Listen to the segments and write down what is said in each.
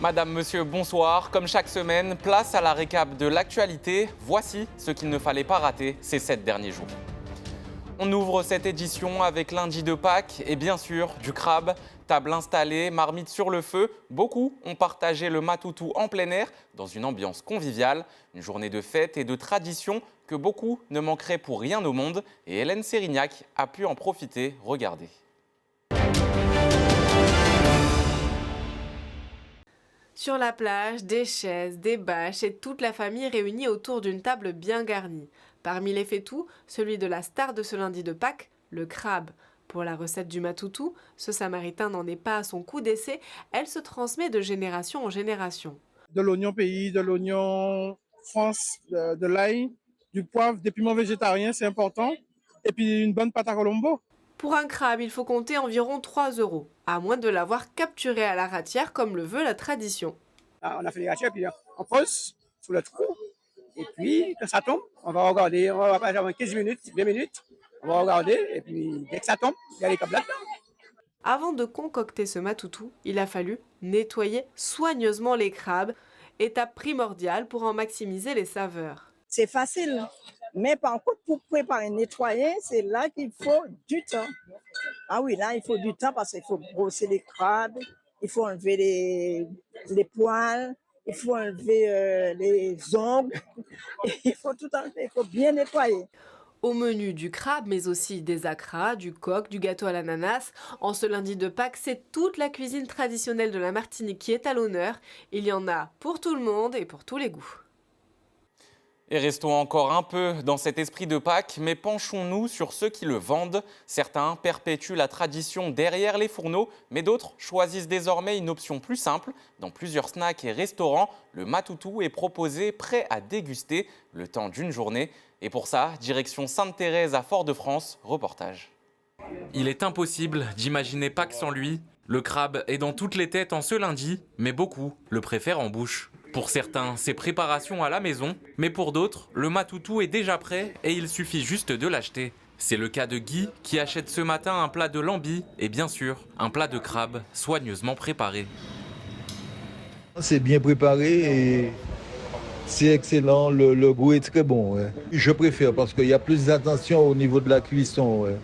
Madame, monsieur, bonsoir. Comme chaque semaine, place à la récap de l'actualité. Voici ce qu'il ne fallait pas rater ces 7 derniers jours. On ouvre cette édition avec lundi de Pâques et bien sûr du crabe. Table installée, marmite sur le feu. Beaucoup ont partagé le matoutou en plein air dans une ambiance conviviale. Une journée de fête et de tradition que beaucoup ne manqueraient pour rien au monde. Et Hélène Sérignac a pu en profiter. Regardez. Sur la plage, des chaises, des bâches et toute la famille réunie autour d'une table bien garnie. Parmi les faitous, celui de la star de ce lundi de Pâques, le crabe. Pour la recette du matoutou, ce samaritain n'en est pas à son coup d'essai, elle se transmet de génération en génération. De l'oignon pays, de l'oignon France, de l'ail, du poivre, des piments végétariens, c'est important. Et puis une bonne pâte à Colombo. Pour un crabe, il faut compter environ 3 €, à moins de l'avoir capturé à la ratière comme le veut la tradition. On a fait les rachets, puis on pose sous le trou. Et puis, quand ça tombe, on va regarder, on va passer 15 minutes, 20 minutes. On va regarder, et puis dès que ça tombe, il y a les câbles là-dedans. Avant de concocter ce matoutou, il a fallu nettoyer soigneusement les crabes, étape primordiale pour en maximiser les saveurs. C'est facile. Mais par contre, pour préparer, nettoyer, c'est là qu'il faut du temps. Ah oui, là, il faut du temps parce qu'il faut brosser les crabes, il faut enlever les poils, il faut enlever les ongles, il faut tout enlever, il faut bien nettoyer. Au menu du crabe, mais aussi des acras, du coq, du gâteau à l'ananas. En ce lundi de Pâques, c'est toute la cuisine traditionnelle de la Martinique qui est à l'honneur. Il y en a pour tout le monde et pour tous les goûts. Et restons encore un peu dans cet esprit de Pâques, mais penchons-nous sur ceux qui le vendent. Certains perpétuent la tradition derrière les fourneaux, mais d'autres choisissent désormais une option plus simple. Dans plusieurs snacks et restaurants, le matoutou est proposé prêt à déguster le temps d'une journée. Et pour ça, direction Sainte-Thérèse à Fort-de-France, reportage. Il est impossible d'imaginer Pâques sans lui. Le crabe est dans toutes les têtes en ce lundi, mais beaucoup le préfèrent en bouche. Pour certains, c'est préparation à la maison, mais pour d'autres, le matoutou est déjà prêt et il suffit juste de l'acheter. C'est le cas de Guy qui achète ce matin un plat de lambi et bien sûr, un plat de crabe soigneusement préparé. C'est bien préparé et c'est excellent, le goût est très bon. Ouais. Je préfère parce qu'il y a plus d'attention au niveau de la cuisson. Ouais.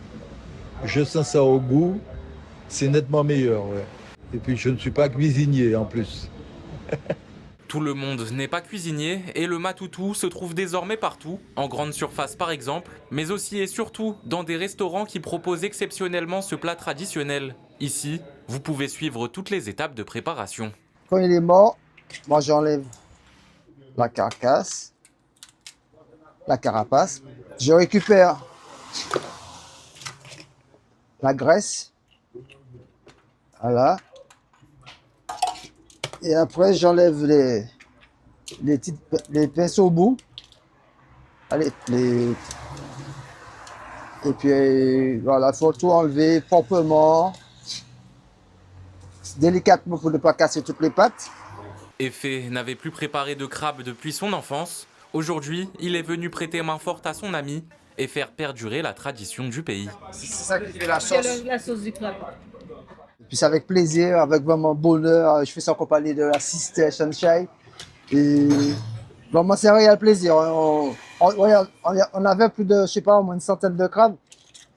Je sens ça au goût, c'est nettement meilleur. Ouais. Et puis je ne suis pas cuisinier en plus. Tout le monde n'est pas cuisinier et le matoutou se trouve désormais partout, en grande surface par exemple, mais aussi et surtout dans des restaurants qui proposent exceptionnellement ce plat traditionnel. Ici, vous pouvez suivre toutes les étapes de préparation. Quand il est mort, moi j'enlève la carcasse, la carapace. Je récupère la graisse. Voilà. Et après, j'enlève les pinceaux au bout. Allez, et puis voilà, il faut tout enlever proprement, délicatement pour ne pas casser toutes les pattes. Effet n'avait plus préparé de crabe depuis son enfance. Aujourd'hui, il est venu prêter main forte à son ami et faire perdurer la tradition du pays. C'est ça qui fait la sauce. C'est la sauce du crabe. Et puis c'est avec plaisir, avec vraiment bonheur. Je fais ça en compagnie de la Sister Sunshine. Et vraiment, c'est un réel plaisir. On avait plus de, je sais pas, au moins une centaine de crabes.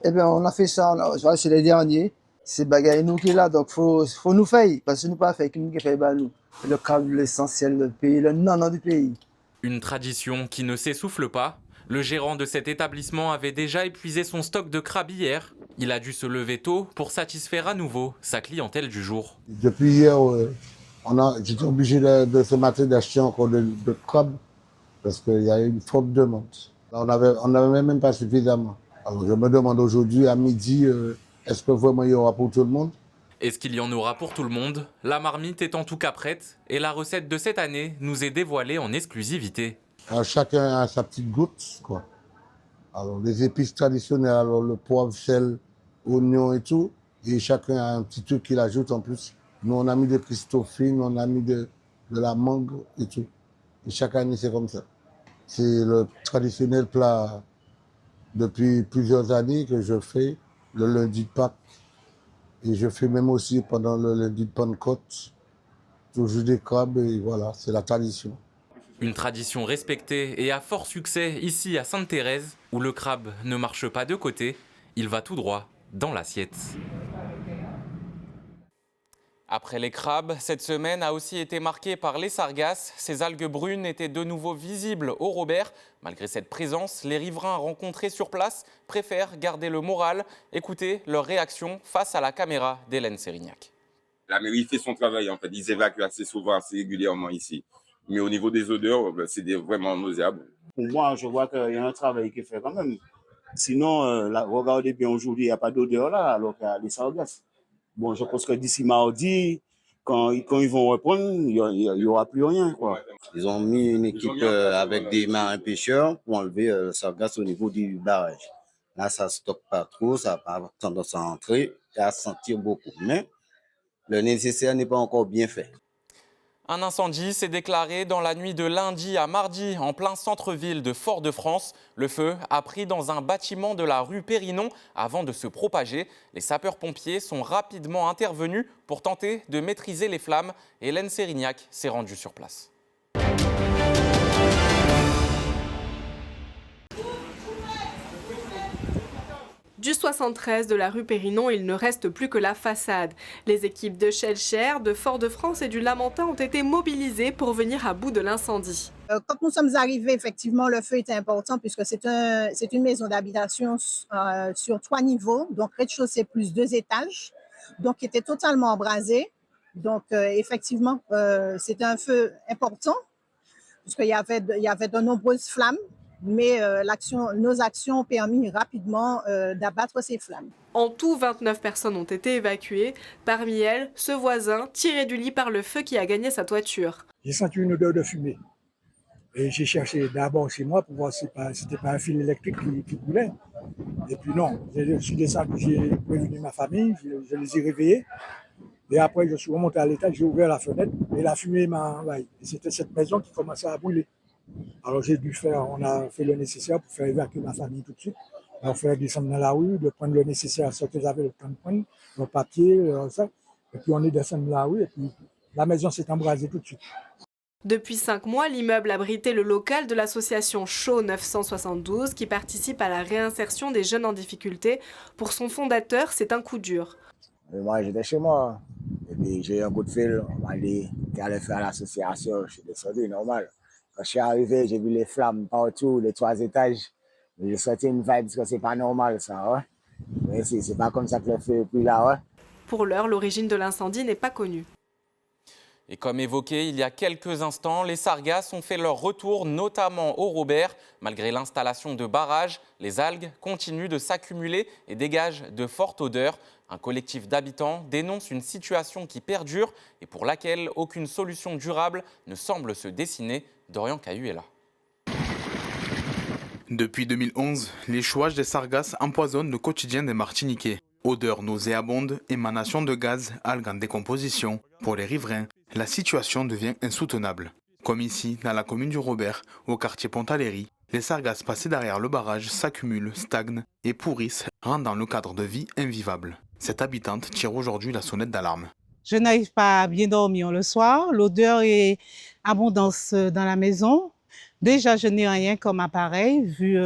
Et bien, on a fait ça, c'est les derniers. C'est bagaille nous qui est là, donc faut nous faire. Parce que nous pas fait, qui nous fait, nous. Le crabe, l'essentiel du pays, le nanan du pays. Une tradition qui ne s'essouffle pas. Le gérant de cet établissement avait déjà épuisé son stock de crabes hier. Il a dû se lever tôt pour satisfaire à nouveau sa clientèle du jour. Depuis hier, j'étais obligé de ce matin d'acheter encore de crabes parce qu'il y a eu une forte demande. On n'avait même pas suffisamment. Alors je me demande aujourd'hui à midi, est-ce que vraiment il y aura pour tout le monde? Est-ce qu'il y en aura pour tout le monde? La marmite est en tout cas prête et la recette de cette année nous est dévoilée en exclusivité. Alors, chacun a sa petite goutte, quoi. Alors les épices traditionnelles, alors le poivre, sel, oignon et tout, et chacun a un petit truc qu'il ajoute en plus. Nous on a mis des Christophines, on a mis de la mangue et tout. Et chaque année c'est comme ça. C'est le traditionnel plat depuis plusieurs années que je fais le lundi de Pâques. Et je fais même aussi pendant le lundi de Pentecôte. Toujours des crabes et voilà, c'est la tradition. Une tradition respectée et à fort succès ici à Sainte-Thérèse, où le crabe ne marche pas de côté, il va tout droit dans l'assiette. Après les crabes, cette semaine a aussi été marquée par les sargasses. Ces algues brunes étaient de nouveau visibles au Robert. Malgré cette présence, les riverains rencontrés sur place préfèrent garder le moral. Écoutez leur réaction face à la caméra d'Hélène Sérignac. La mairie fait son travail, en fait. Ils évacuent assez souvent, assez régulièrement ici. Mais au niveau des odeurs, c'est vraiment nauséabond. Pour moi, je vois qu'il y a un travail qui est fait quand même. Sinon, regardez bien aujourd'hui, il n'y a pas d'odeur là, alors qu'il y a les sargasses. Bon, je pense que d'ici mardi, quand ils vont reprendre, il n'y aura plus rien, quoi. Ils ont mis une équipe avec des marins pêcheurs pour enlever le sargasse au niveau du barrage. Là, ça ne stocke pas trop, ça n'a pas tendance à entrer et à sentir beaucoup. Mais le nécessaire n'est pas encore bien fait. Un incendie s'est déclaré dans la nuit de lundi à mardi en plein centre-ville de Fort-de-France. Le feu a pris dans un bâtiment de la rue Périnon avant de se propager. Les sapeurs-pompiers sont rapidement intervenus pour tenter de maîtriser les flammes. Hélène Sérignac s'est rendue sur place. Du 73 de la rue Périnon, il ne reste plus que la façade. Les équipes de Shellshare, de Fort-de-France et du Lamentin ont été mobilisées pour venir à bout de l'incendie. Quand nous sommes arrivés, effectivement, le feu était important puisque c'est une maison d'habitation sur 3 niveaux, donc rez-de-chaussée plus 2 étages, donc qui était totalement embrasé. Donc, effectivement, c'était un feu important puisqu'il y avait de nombreuses flammes. Mais nos actions ont permis rapidement d'abattre ces flammes. En tout, 29 personnes ont été évacuées. Parmi elles, ce voisin tiré du lit par le feu qui a gagné sa toiture. J'ai senti une odeur de fumée. Et j'ai cherché d'abord chez moi pour voir si c'était pas un fil électrique qui brûlait. Et puis non, je suis descendu, j'ai prévenu ma famille, je les ai réveillés. Et après, je suis remonté à l'étage, j'ai ouvert la fenêtre et la fumée m'a envahi. Et c'était cette maison qui commençait à brûler. Alors on a fait le nécessaire pour faire évacuer ma famille tout de suite. On fait descendre dans la rue, de prendre le nécessaire, ce que j'avais le temps de prendre, le papier, ça. Et puis on est descendu dans la rue et puis la maison s'est embrasée tout de suite. Depuis 5 mois, l'immeuble abritait le local de l'association Chaud 972 qui participe à la réinsertion des jeunes en difficulté. Pour son fondateur, c'est un coup dur. Moi, j'étais chez moi. Et puis j'ai eu un coup de fil, on m'a dit qu'il allait faire l'association. Je suis descendu, normal. Quand je suis arrivé, j'ai vu les flammes partout, les 3 étages. J'ai senti une vibe parce que c'est pas normal ça. Ouais. Mais c'est pas comme ça que le feu est pris là. Ouais. Pour l'heure, l'origine de l'incendie n'est pas connue. Et comme évoqué il y a quelques instants, les sargasses ont fait leur retour, notamment au Robert. Malgré l'installation de barrages, les algues continuent de s'accumuler et dégagent de fortes odeurs. Un collectif d'habitants dénonce une situation qui perdure et pour laquelle aucune solution durable ne semble se dessiner. Dorian Cahu est là. Depuis 2011, l'échouage des sargasses empoisonne le quotidien des Martiniquais. Odeurs nauséabondes, émanations de gaz, algues en décomposition. Pour les riverains, la situation devient insoutenable. Comme ici, dans la commune du Robert, au quartier Pontaléry, les sargasses passées derrière le barrage s'accumulent, stagnent et pourrissent, rendant le cadre de vie invivable. Cette habitante tire aujourd'hui la sonnette d'alarme. Je n'arrive pas à bien dormir le soir. L'odeur est abondante dans la maison. Déjà, je n'ai rien comme appareil. Vu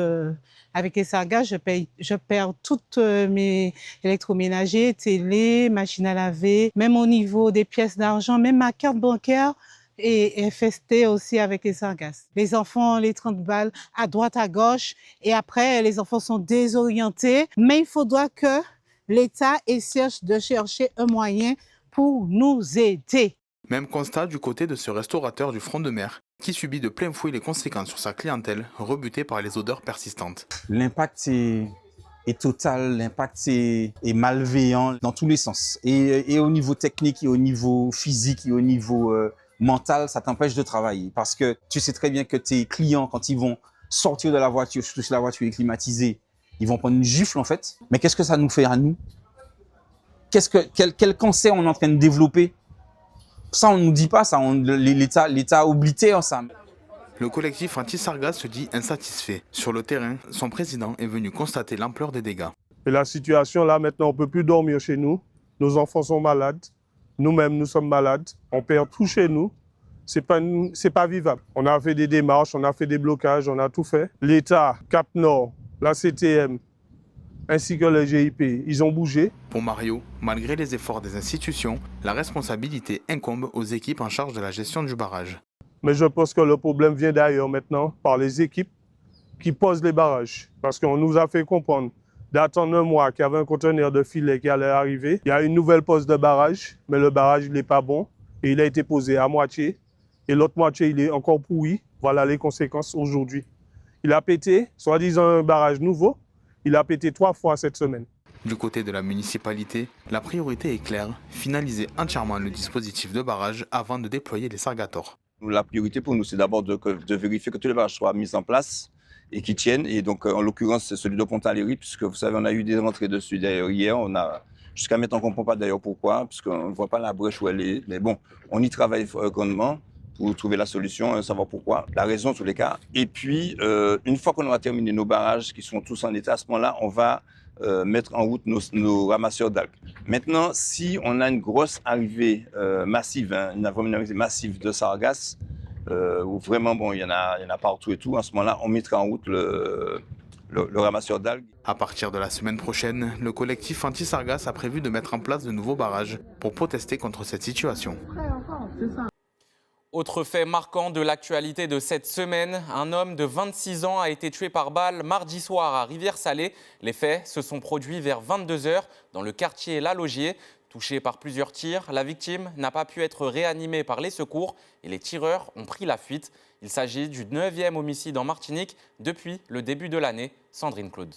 avec les sargasses, je perds toutes mes électroménagers, télé, machine à laver. Même au niveau des pièces d'argent, même ma carte bancaire est infestée aussi avec les sargasses. Les enfants, les 30 balles à droite, à gauche. Et après, les enfants sont désorientés. Mais il faudra que l'État essaie de chercher un moyen pour nous aider. Même constat du côté de ce restaurateur du front de mer, qui subit de plein fouet les conséquences sur sa clientèle, rebutée par les odeurs persistantes. L'impact est total, l'impact est malveillant dans tous les sens. Et au niveau technique, et au niveau physique, et au niveau mental, ça t'empêche de travailler. Parce que tu sais très bien que tes clients, quand ils vont sortir de la voiture, surtout si la voiture est climatisée, ils vont prendre une gifle en fait. Mais qu'est-ce que ça nous fait à nous? Quel cancer on est en train de développer? Ça, on ne nous dit pas, ça. L'État oblitère ça. Le collectif anti-sargasses se dit insatisfait. Sur le terrain, son président est venu constater l'ampleur des dégâts. Et la situation là, maintenant, on ne peut plus dormir chez nous. Nos enfants sont malades. Nous-mêmes, nous sommes malades, on perd tout chez nous. C'est pas vivable. On a fait des démarches, on a fait des blocages, on a tout fait. L'État, Cap Nord, la CTM, ainsi que le GIP, ils ont bougé. Pour Mario, malgré les efforts des institutions, la responsabilité incombe aux équipes en charge de la gestion du barrage. Mais je pense que le problème vient d'ailleurs maintenant, par les équipes qui posent les barrages. Parce qu'on nous a fait comprendre d'attendre un mois qu'il y avait un conteneur de filet qui allait arriver. Il y a une nouvelle pose de barrage, mais le barrage n'est pas bon et il a été posé à moitié. Et l'autre moitié, il est encore pourri. Voilà les conséquences aujourd'hui. Il a pété, soi-disant un barrage nouveau, il a pété 3 fois cette semaine. Du côté de la municipalité, la priorité est claire, finaliser entièrement le dispositif de barrage avant de déployer les Sargators. La priorité pour nous, c'est d'abord de vérifier que tous les barrages soient mis en place et qui tiennent. Et donc, en l'occurrence, c'est celui de Pontaléry, puisque vous savez, on a eu des rentrées dessus d'ailleurs hier. Jusqu'à maintenant, on ne comprend pas d'ailleurs pourquoi, puisqu'on ne voit pas la brèche où elle est. Mais bon, on y travaille grandement pour trouver la solution, savoir pourquoi, la raison en tous les cas. Et puis, une fois qu'on aura terminé nos barrages qui sont tous en état, à ce moment-là, on va mettre en route nos ramasseurs d'algues. Maintenant, si on a une grosse arrivée massive, une arrivée massive de sargasses, où vraiment, bon, il y en a partout et tout, à ce moment-là, on mettra en route le ramasseur d'algues. À partir de la semaine prochaine, le collectif anti-sargasses a prévu de mettre en place de nouveaux barrages pour protester contre cette situation. Autre fait marquant de l'actualité de cette semaine, un homme de 26 ans a été tué par balle mardi soir à Rivière-Salée. Les faits se sont produits vers 22 h dans le quartier La Logier. Touché par plusieurs tirs, la victime n'a pas pu être réanimée par les secours et les tireurs ont pris la fuite. Il s'agit du 9e homicide en Martinique depuis le début de l'année. Sandrine Claude.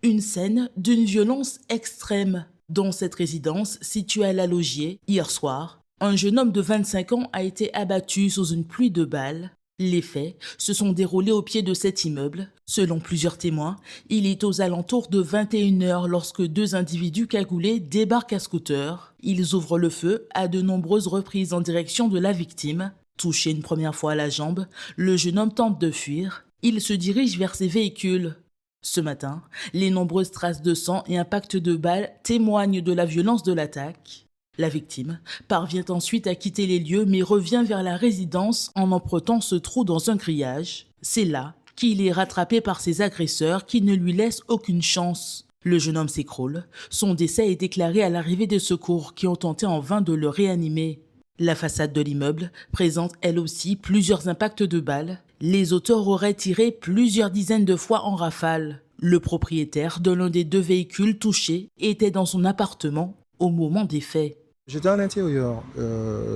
Une scène d'une violence extrême. Dans cette résidence située à La Logier, hier soir, un jeune homme de 25 ans a été abattu sous une pluie de balles. Les faits se sont déroulés au pied de cet immeuble. Selon plusieurs témoins, il est aux alentours de 21 h lorsque 2 individus cagoulés débarquent à scooter. Ils ouvrent le feu à de nombreuses reprises en direction de la victime. Touché une première fois à la jambe, le jeune homme tente de fuir. Il se dirige vers ses véhicules. Ce matin, les nombreuses traces de sang et impacts de balles témoignent de la violence de l'attaque. La victime parvient ensuite à quitter les lieux mais revient vers la résidence en empruntant ce trou dans un grillage. C'est là qu'il est rattrapé par ses agresseurs qui ne lui laissent aucune chance. Le jeune homme s'écroule. Son décès est déclaré à l'arrivée des secours qui ont tenté en vain de le réanimer. La façade de l'immeuble présente elle aussi plusieurs impacts de balles. Les auteurs auraient tiré plusieurs dizaines de fois en rafale. Le propriétaire de l'un des 2 véhicules touchés était dans son appartement au moment des faits. J'étais à l'intérieur.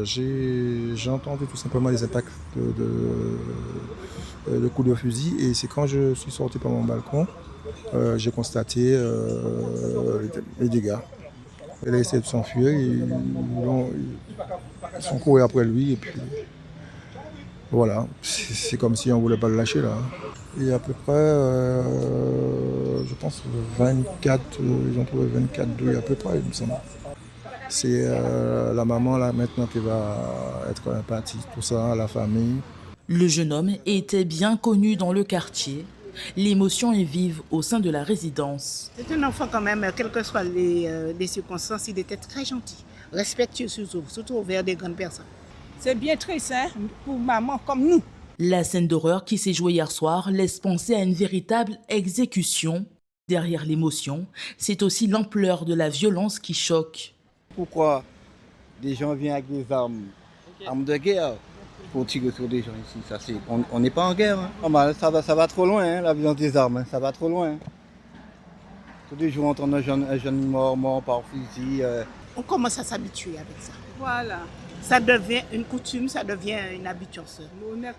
J'ai entendu tout simplement les attaques de coups de fusil et c'est quand je suis sorti par mon balcon, j'ai constaté les dégâts. Il a essayé de s'enfuir, ils sont courus après lui et puis voilà, c'est comme si on ne voulait pas le lâcher là. Il y a à peu près, je pense, 24, ils ont trouvé 24 douilles à peu près, il me semble. C'est la maman là maintenant qui va être impatrie, tout ça, la famille. Le jeune homme était bien connu dans le quartier. L'émotion est vive au sein de la résidence. C'est un enfant quand même, quelles que soient les circonstances, il était très gentil, respectueux surtout envers des grandes personnes. C'est bien triste hein, pour maman comme nous. La scène d'horreur qui s'est jouée hier soir laisse penser à une véritable exécution. Derrière l'émotion, c'est aussi l'ampleur de la violence qui choque. Pourquoi des gens viennent avec des armes de guerre pour tirer sur des gens ici? On n'est pas en guerre. Hein. Ça va trop loin, hein, la violence des armes, hein, ça va trop loin. Tous les jours, on entend un jeune mort par fusil. On commence à s'habituer avec ça. Voilà. Ça devient une coutume, ça devient une habitude.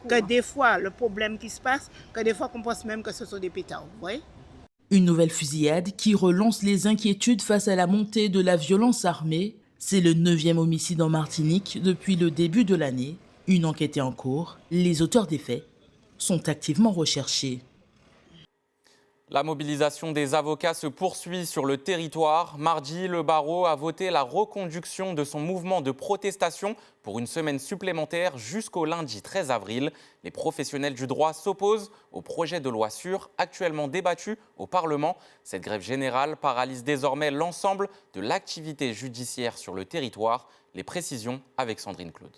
Que des fois, le problème qui se passe, que des fois, qu'on pense même que ce sont des pétards. Vous voyez? Une nouvelle fusillade qui relance les inquiétudes face à la montée de la violence armée. C'est le 9e homicide en Martinique depuis le début de l'année. Une enquête est en cours. Les auteurs des faits sont activement recherchés. La mobilisation des avocats se poursuit sur le territoire. Mardi, le barreau a voté la reconduction de son mouvement de protestation pour une semaine supplémentaire jusqu'au lundi 13 avril. Les professionnels du droit s'opposent au projet de loi sûre actuellement débattu au Parlement. Cette grève générale paralyse désormais l'ensemble de l'activité judiciaire sur le territoire. Les précisions avec Sandrine Claude.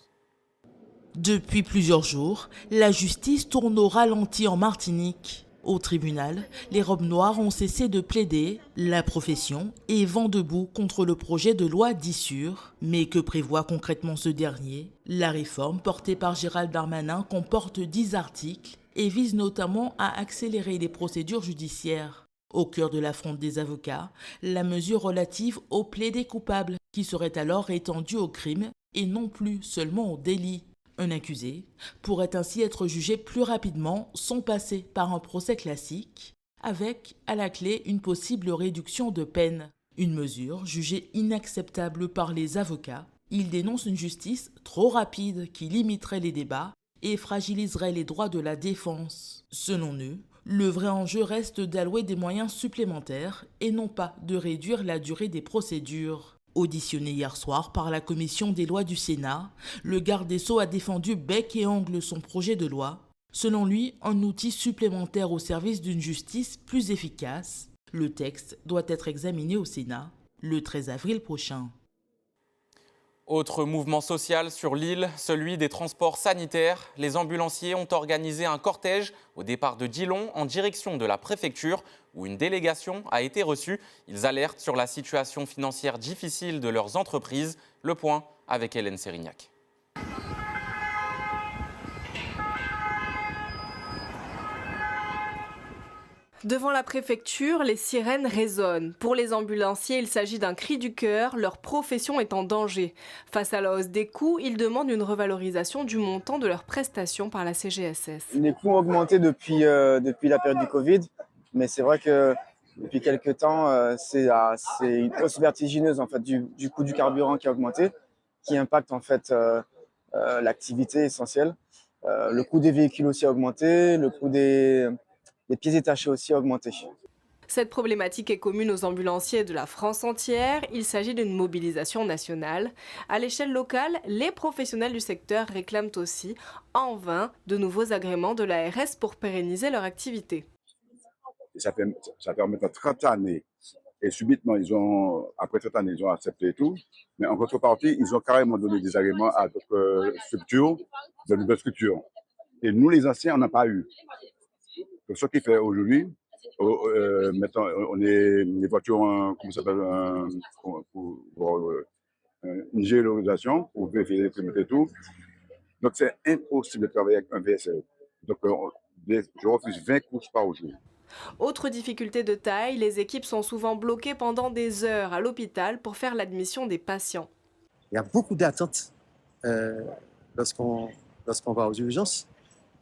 Depuis plusieurs jours, la justice tourne au ralenti en Martinique. Au tribunal, les robes noires ont cessé de plaider, la profession est vent debout contre le projet de loi dit sûre. Mais que prévoit concrètement ce dernier? La réforme portée par Gérald Darmanin comporte 10 articles et vise notamment à accélérer les procédures judiciaires. Au cœur de la fronde des avocats, la mesure relative au plaidé coupable qui serait alors étendue au crime et non plus seulement au délit. Un accusé pourrait ainsi être jugé plus rapidement sans passer par un procès classique, avec à la clé une possible réduction de peine. Une mesure jugée inacceptable par les avocats. Ils dénoncent une justice trop rapide qui limiterait les débats et fragiliserait les droits de la défense. Selon eux, le vrai enjeu reste d'allouer des moyens supplémentaires et non pas de réduire la durée des procédures. Auditionné hier soir par la commission des lois du Sénat, le garde des Sceaux a défendu bec et ongle son projet de loi. Selon lui, un outil supplémentaire au service d'une justice plus efficace. Le texte doit être examiné au Sénat le 13 avril prochain. Autre mouvement social sur l'île, celui des transports sanitaires. Les ambulanciers ont organisé un cortège au départ de Dillon en direction de la préfecture où une délégation a été reçue. Ils alertent sur la situation financière difficile de leurs entreprises. Le point avec Hélène Sérignac. Devant la préfecture, les sirènes résonnent. Pour les ambulanciers, il s'agit d'un cri du cœur, leur profession est en danger. Face à la hausse des coûts, ils demandent une revalorisation du montant de leurs prestations par la CGSS. Les coûts ont augmenté depuis la période du Covid, mais c'est vrai que depuis quelques temps, c'est une hausse vertigineuse en fait, du coût du carburant qui a augmenté, qui impacte en fait l'activité essentielle. Le coût des véhicules aussi a augmenté, le coût des pièces détachées aussi a augmenté. Cette problématique est commune aux ambulanciers de la France entière. Il s'agit d'une mobilisation nationale. À l'échelle locale, les professionnels du secteur réclament aussi, en vain, de nouveaux agréments de l'ARS pour pérenniser leur activité. Ça fait maintenant 30 années. Et subitement, après 30 années, ils ont accepté tout. Mais en contrepartie, ils ont carrément donné des agréments à d'autres structures, de nouvelles structures. Et nous, les anciens, on n'a pas eu. Donc, ce qui fait aujourd'hui, maintenant, on est les voitures, comment ça s'appelle, une géolocalisation pour vérifier les tout. Donc, c'est impossible de travailler avec un VSE. Donc, je refuse 20 courses par jour. Autre difficulté de taille, les équipes sont souvent bloquées pendant des heures à l'hôpital pour faire l'admission des patients. Il y a beaucoup d'attentes lorsqu'on va aux urgences.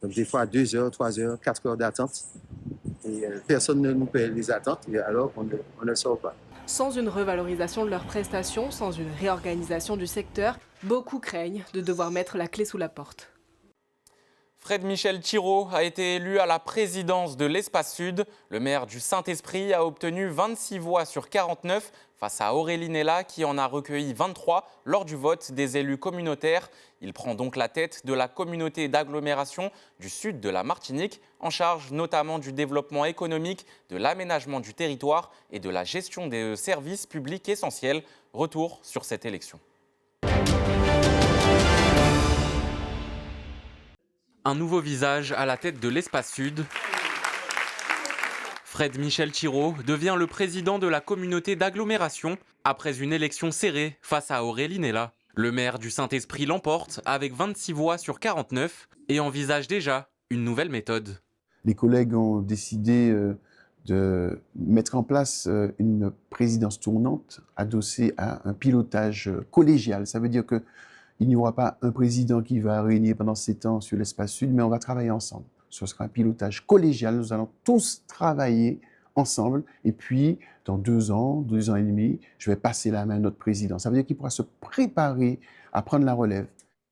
Donc des fois 2 heures, 3 heures, 4 heures d'attente. Et personne ne nous paie les attentes, et alors on ne sort pas. Sans une revalorisation de leurs prestations, sans une réorganisation du secteur, beaucoup craignent de devoir mettre la clé sous la porte. Fred Michel Thirault a été élu à la présidence de l'Espace Sud. Le maire du Saint-Esprit a obtenu 26 voix sur 49 face à Aurélie Nella qui en a recueilli 23 lors du vote des élus communautaires. Il prend donc la tête de la communauté d'agglomération du sud de la Martinique, en charge notamment du développement économique, de l'aménagement du territoire et de la gestion des services publics essentiels. Retour sur cette élection. Un nouveau visage à la tête de l'Espace Sud. Fred Michel Thirault devient le président de la communauté d'agglomération après une élection serrée face à Aurélie Nella. Le maire du Saint-Esprit l'emporte avec 26 voix sur 49 et envisage déjà une nouvelle méthode. Les collègues ont décidé de mettre en place une présidence tournante adossée à un pilotage collégial. Ça veut dire que il n'y aura pas un président qui va régner pendant 7 ans sur l'Espace Sud, mais on va travailler ensemble. Ce sera un pilotage collégial. Nous allons tous travailler ensemble. Et puis, dans 2 ans, 2 ans et demi, je vais passer la main à notre président. Ça veut dire qu'il pourra se préparer à prendre la relève.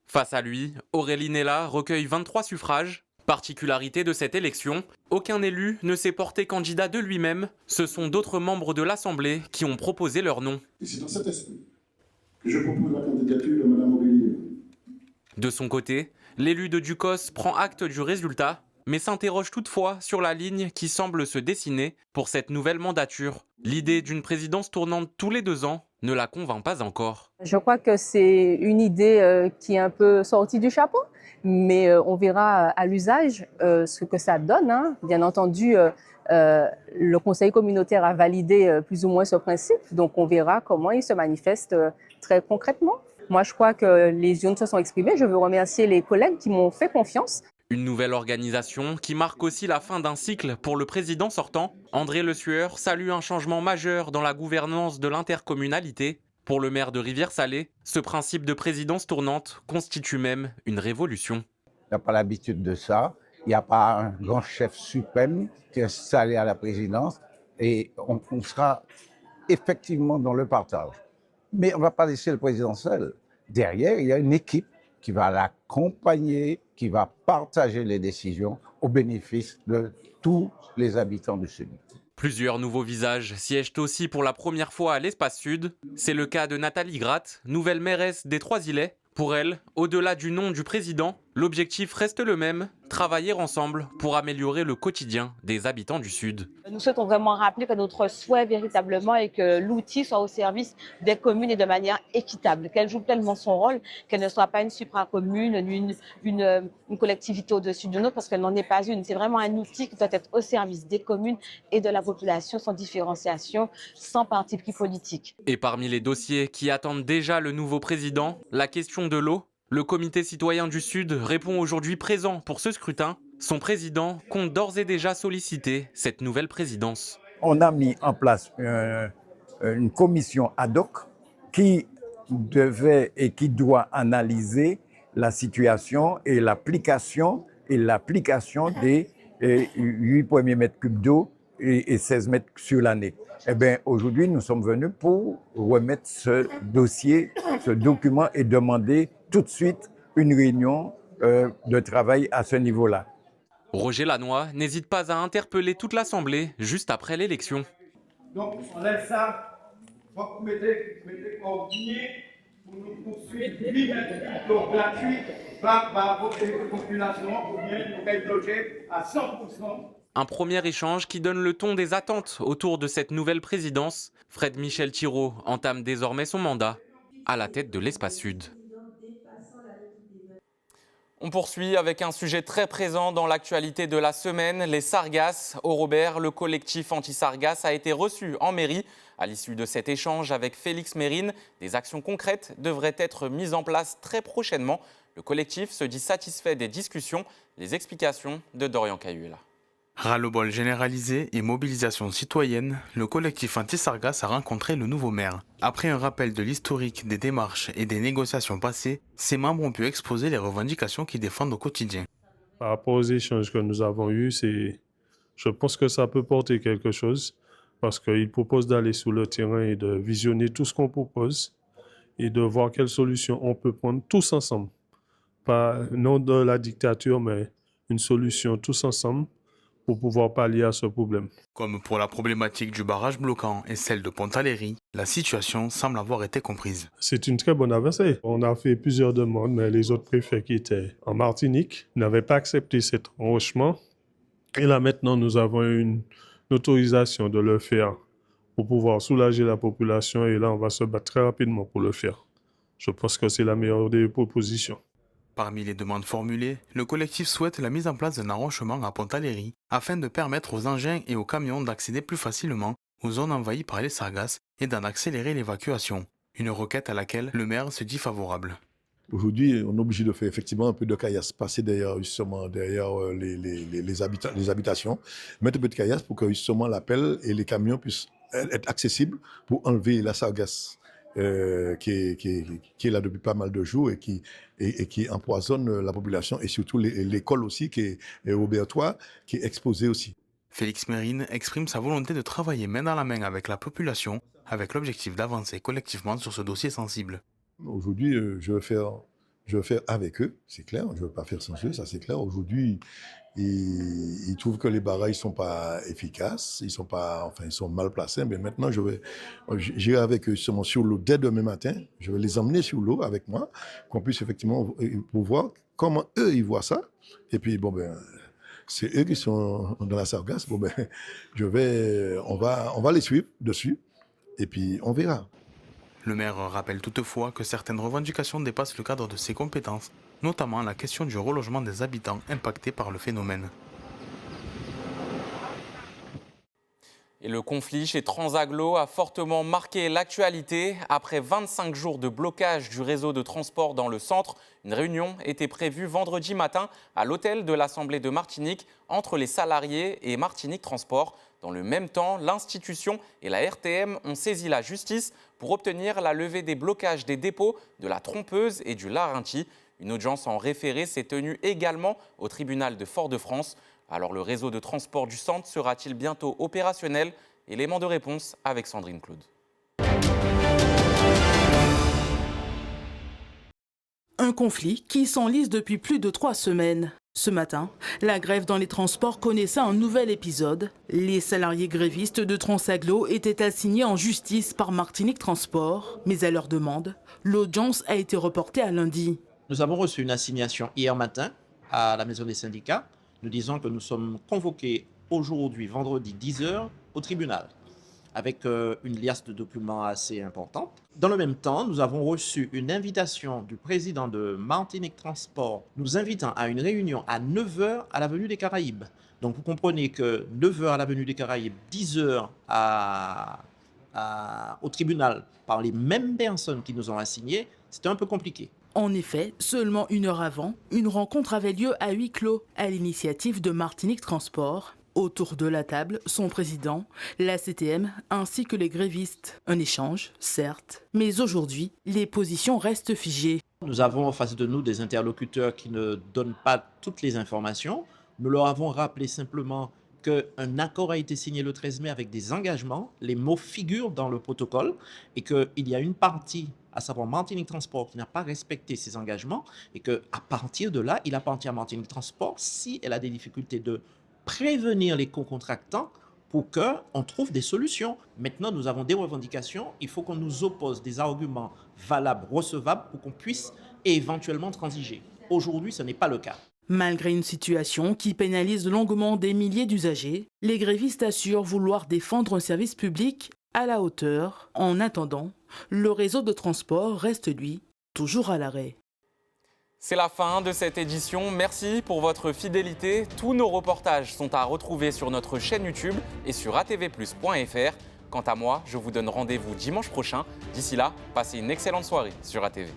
Face à lui, Aurélie Nella recueille 23 suffrages. Particularité de cette élection, aucun élu ne s'est porté candidat de lui-même. Ce sont d'autres membres de l'Assemblée qui ont proposé leur nom. Et c'est dans cet esprit que je propose la candidature de Mme Aurélie. De son côté, l'élu de Ducos prend acte du résultat, mais s'interroge toutefois sur la ligne qui semble se dessiner pour cette nouvelle mandature. L'idée d'une présidence tournante tous les 2 ans ne la convainc pas encore. Je crois que c'est une idée qui est un peu sortie du chapeau, mais on verra à l'usage ce que ça donne, hein. Bien entendu, le Conseil communautaire a validé plus ou moins ce principe, donc on verra comment il se manifeste très concrètement. Moi, je crois que les urnes se sont exprimées. Je veux remercier les collègues qui m'ont fait confiance. Une nouvelle organisation qui marque aussi la fin d'un cycle pour le président sortant. André Le Sueur salue un changement majeur dans la gouvernance de l'intercommunalité. Pour le maire de Rivière-Salée, ce principe de présidence tournante constitue même une révolution. Il n'y a pas l'habitude de ça. Il n'y a pas un grand chef suprême qui est installé à la présidence et on sera effectivement dans le partage. Mais on ne va pas laisser le président seul. Derrière, il y a une équipe qui va l'accompagner, qui va partager les décisions au bénéfice de tous les habitants du Sud. Plusieurs nouveaux visages siègent aussi pour la première fois à l'Espace Sud. C'est le cas de Nathalie Gratte, nouvelle mairesse des Trois-Îlets. Pour elle, au-delà du nom du président, l'objectif reste le même, travailler ensemble pour améliorer le quotidien des habitants du Sud. Nous souhaitons vraiment rappeler que notre souhait véritablement est que l'outil soit au service des communes et de manière équitable, qu'elle joue pleinement son rôle, qu'elle ne soit pas une supra-commune, une collectivité au-dessus d'une autre, parce qu'elle n'en est pas une. C'est vraiment un outil qui doit être au service des communes et de la population, sans différenciation, sans parti pris politique. Et parmi les dossiers qui attendent déjà le nouveau président, la question de l'eau. Le Comité citoyen du Sud répond aujourd'hui présent pour ce scrutin. Son président compte d'ores et déjà solliciter cette nouvelle présidence. On a mis en place une commission ad hoc qui devait et qui doit analyser la situation et l'application des 8 premiers mètres cubes d'eau et 16 mètres sur l'année. Eh bien, aujourd'hui, nous sommes venus pour remettre ce dossier, ce document et demander tout de suite une réunion de travail à ce niveau-là. Roger Lannoy n'hésite pas à interpeller toute l'Assemblée juste après l'élection. Donc, on laisse ça. Vous mettez coordonnées pour nous poursuivre 8 mètres d'eau gratuits par votre population pour bien nous être logés à 100%. Un premier échange qui donne le ton des attentes autour de cette nouvelle présidence. Fred Michel Thiraud entame désormais son mandat à la tête de l'Espace Sud. On poursuit avec un sujet très présent dans l'actualité de la semaine, les sargasses. Au Robert, le collectif anti-sargasses a été reçu en mairie. À l'issue de cet échange avec Félix Mérine, des actions concrètes devraient être mises en place très prochainement. Le collectif se dit satisfait des discussions. Les explications de Dorian Cayula. Ras-le-bol généralisé et mobilisation citoyenne, le collectif anti-sargasses a rencontré le nouveau maire. Après un rappel de l'historique des démarches et des négociations passées, ses membres ont pu exposer les revendications qu'ils défendent au quotidien. Par rapport aux échanges que nous avons eus, je pense que ça peut porter quelque chose parce qu'ils proposent d'aller sur le terrain et de visionner tout ce qu'on propose et de voir quelles solutions on peut prendre tous ensemble. Pas non de la dictature, mais une solution tous ensemble pour pouvoir pallier à ce problème. Comme pour la problématique du barrage bloquant et celle de Pontaléry, la situation semble avoir été comprise. C'est une très bonne avancée. On a fait plusieurs demandes, mais les autres préfets qui étaient en Martinique n'avaient pas accepté cet enrochement. Et là maintenant, nous avons une autorisation de le faire pour pouvoir soulager la population. Et là, on va se battre très rapidement pour le faire. Je pense que c'est la meilleure des propositions. Parmi les demandes formulées, le collectif souhaite la mise en place d'un enrochement à Pontaléry afin de permettre aux engins et aux camions d'accéder plus facilement aux zones envahies par les sargasses et d'en accélérer l'évacuation. Une requête à laquelle le maire se dit favorable. Aujourd'hui, on est obligé de faire effectivement un peu de caillasse, passer derrière les habitations, mettre un peu de caillasse pour que justement l'appel et les camions puissent être accessibles pour enlever la sargasse. Qui est là depuis pas mal de jours et qui empoisonne la population et surtout l'école aussi qui est Robertois, qui est exposée aussi. Félix Mérine exprime sa volonté de travailler main dans la main avec la population avec l'objectif d'avancer collectivement sur ce dossier sensible. Aujourd'hui, je vais faire Je vais faire avec eux, c'est clair. Je ne vais pas faire sans eux, ça c'est clair. Aujourd'hui, ils trouvent que les barrages ne sont pas efficaces, ils sont mal placés. Mais maintenant, j'irai avec eux sur l'eau dès demain matin. Je vais les emmener sur l'eau avec moi, qu'on puisse effectivement pour voir comment eux, ils voient ça. Et puis, c'est eux qui sont dans la sargasse. On va les suivre dessus et puis on verra. Le maire rappelle toutefois que certaines revendications dépassent le cadre de ses compétences, notamment la question du relogement des habitants impactés par le phénomène. Et le conflit chez Transaglo a fortement marqué l'actualité. Après 25 jours de blocage du réseau de transport dans le centre, une réunion était prévue vendredi matin à l'hôtel de l'Assemblée de Martinique entre les salariés et Martinique Transport. Dans le même temps, l'institution et la RTM ont saisi la justice pour obtenir la levée des blocages des dépôts de la Trompeuse et du Larenti. Une audience en référé s'est tenue également au tribunal de Fort-de-France. Alors le réseau de transport du centre sera-t-il bientôt opérationnel? Élément de réponse avec Sandrine Claude. Un conflit qui s'enlise depuis plus de 3 semaines. Ce matin, la grève dans les transports connaissait un nouvel épisode. Les salariés grévistes de Transaglo étaient assignés en justice par Martinique Transport, mais à leur demande, l'audience a été reportée à lundi. Nous avons reçu une assignation hier matin à la maison des syndicats. Nous disons que nous sommes convoqués aujourd'hui, vendredi 10h, au tribunal, avec une liasse de documents assez importante. Dans le même temps, nous avons reçu une invitation du président de Martinique Transport, nous invitant à une réunion à 9h à l'avenue des Caraïbes. Donc vous comprenez que 9h à l'avenue des Caraïbes, 10h au tribunal par les mêmes personnes qui nous ont assignés, c'était un peu compliqué. En effet, seulement 1 heure avant, une rencontre avait lieu à huis clos, à l'initiative de Martinique Transport. Autour de la table, son président, la CTM ainsi que les grévistes. Un échange, certes, mais aujourd'hui, les positions restent figées. Nous avons en face de nous des interlocuteurs qui ne donnent pas toutes les informations. Nous leur avons rappelé simplement qu'un accord a été signé le 13 mai avec des engagements. Les mots figurent dans le protocole et qu'il y a une partie, à savoir Martinique Transport, qui n'a pas respecté ses engagements et qu'à partir de là, il appartient à Martinique Transport, si elle a des difficultés, de prévenir les co-contractants pour qu'on trouve des solutions. Maintenant, nous avons des revendications. Il faut qu'on nous oppose des arguments valables, recevables, pour qu'on puisse éventuellement transiger. Aujourd'hui, ce n'est pas le cas. Malgré une situation qui pénalise longuement des milliers d'usagers, les grévistes assurent vouloir défendre un service public à la hauteur. En attendant, le réseau de transport reste, lui, toujours à l'arrêt. C'est la fin de cette édition. Merci pour votre fidélité. Tous nos reportages sont à retrouver sur notre chaîne YouTube et sur atvplus.fr. Quant à moi, je vous donne rendez-vous dimanche prochain. D'ici là, passez une excellente soirée sur ATV.